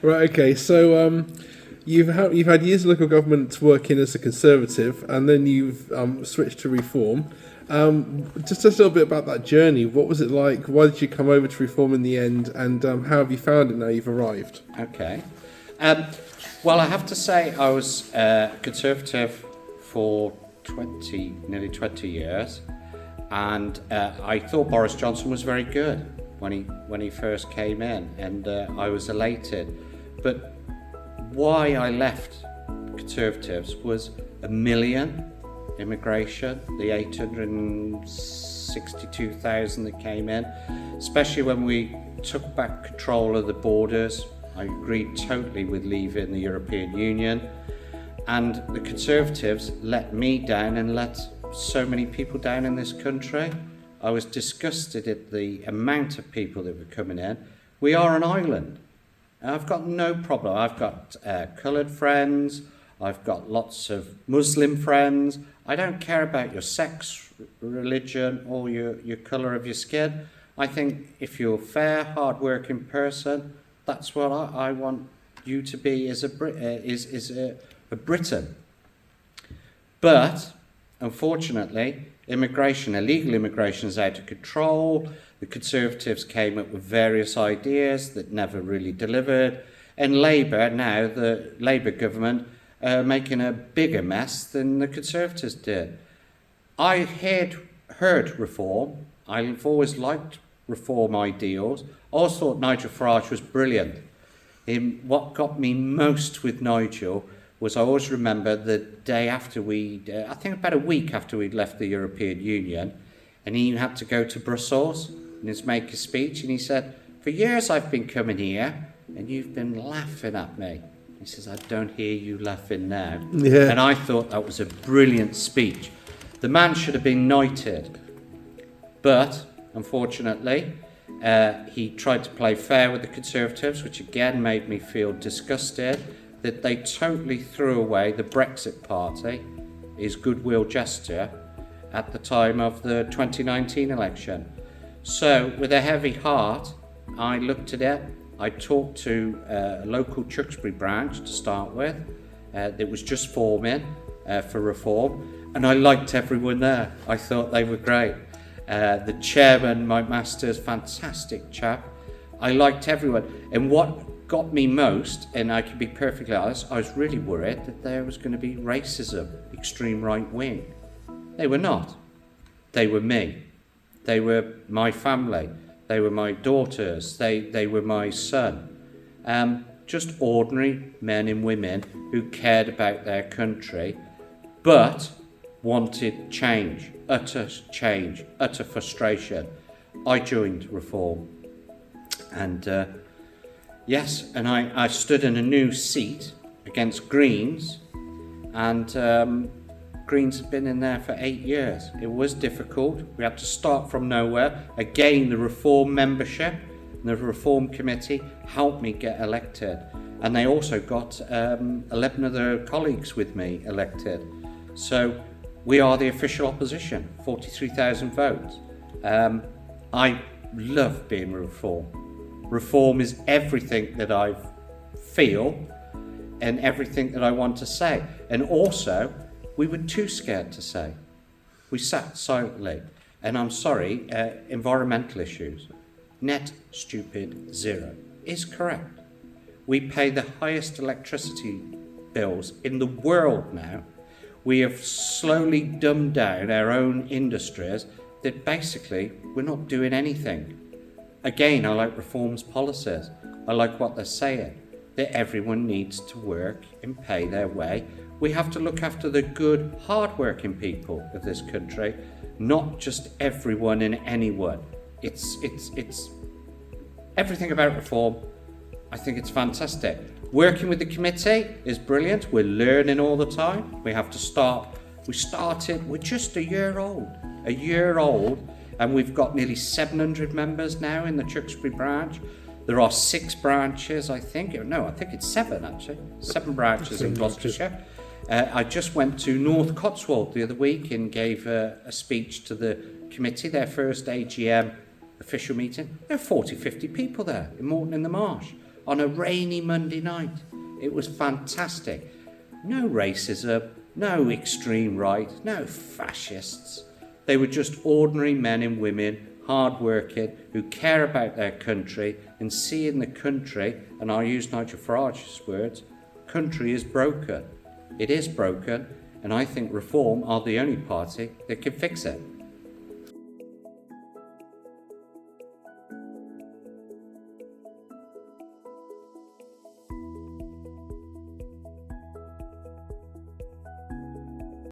Right, okay, so you've had years of local government working as a Conservative, and then you've switched to Reform. Just a little bit about that journey. What was it like? Why did you come over to Reform in the end, and how have you found it now you've arrived? Okay. Well, I have to say I was Conservative for nearly 20 years, and I thought Boris Johnson was very good when he first came in, and I was elated. But why I left Conservatives was 1 million immigration, the 862,000 that came in, especially when we took back control of the borders. I agreed totally with leaving the European Union, and the Conservatives let me down and let so many people down in this country. I was disgusted at the amount of people that were coming in. We are an island. I've got no problem. I've got coloured friends. I've got lots of Muslim friends. I don't care about your sex, religion, or your colour of your skin. I think if you're a fair, hard-working person, that's what I want you to be as a Briton. But, unfortunately, illegal immigration is out of control. The Conservatives came up with various ideas that never really delivered. And Labour, now the Labour government, are making a bigger mess than the Conservatives did. I heard Reform. I've always liked Reform ideals. I always thought Nigel Farage was brilliant. What got me most with Nigel was I always remember the day after I think about a week after we'd left the European Union, and he had to go to Brussels and make a speech, and he said, "For years I've been coming here, and you've been laughing at me." He says, "I don't hear you laughing now." Yeah. And I thought that was a brilliant speech. The man should have been knighted. But, unfortunately, he tried to play fair with the Conservatives, which again made me feel disgusted that they totally threw away the Brexit Party, his goodwill gesture, at the time of the 2019 election. So, with a heavy heart, I looked at it. I talked to a local Tewkesbury branch to start with that was just forming for Reform, and I liked everyone there. I thought they were great. The chairman, Mike Masters, fantastic chap. I liked everyone. And what got me most, and I can be perfectly honest, I was really worried that there was going to be racism, extreme right wing. They were not. They were me. They were my family. They were my daughters. They were my son. Just ordinary men and women who cared about their country, but wanted change, utter frustration. I joined Reform. And yes, and I stood in a new seat against Greens, and Greens have been in there for 8 years. It was difficult. We had to start from nowhere. Again, the Reform membership and the Reform committee helped me get elected. And they also got 11 of their colleagues with me elected. So we are the official opposition, 43,000 votes. I love being Reform. Reform is everything that I feel and everything that I want to say. And also, we were too scared to say. We sat silently. And I'm sorry, environmental issues, net stupid zero, is correct. We pay the highest electricity bills in the world now. We have slowly dumbed down our own industries that basically we're not doing anything. Again, I like Reform's policies. I like what they're saying, that everyone needs to work and pay their way. We have to look after the good, hard-working people of this country, not just everyone and anyone. It's everything about Reform. I think it's fantastic. Working with the committee is brilliant. We're learning all the time. We have to start. We're just a year old, and we've got nearly 700 members now in the Tewkesbury branch. There are 6 branches, I think. No, I think it's 7 actually. 7 branches in Gloucestershire. I just went to North Cotswold the other week and gave a speech to the committee, their first AGM official meeting. There are 40, 50 people there in Morton in the Marsh. on a rainy Monday night. It was fantastic. No racism, no extreme right, no fascists. They were just ordinary men and women, hard-working, who care about their country and see in the country, and I'll use Nigel Farage's words, country is broken. It is broken, and I think Reform are the only party that can fix it.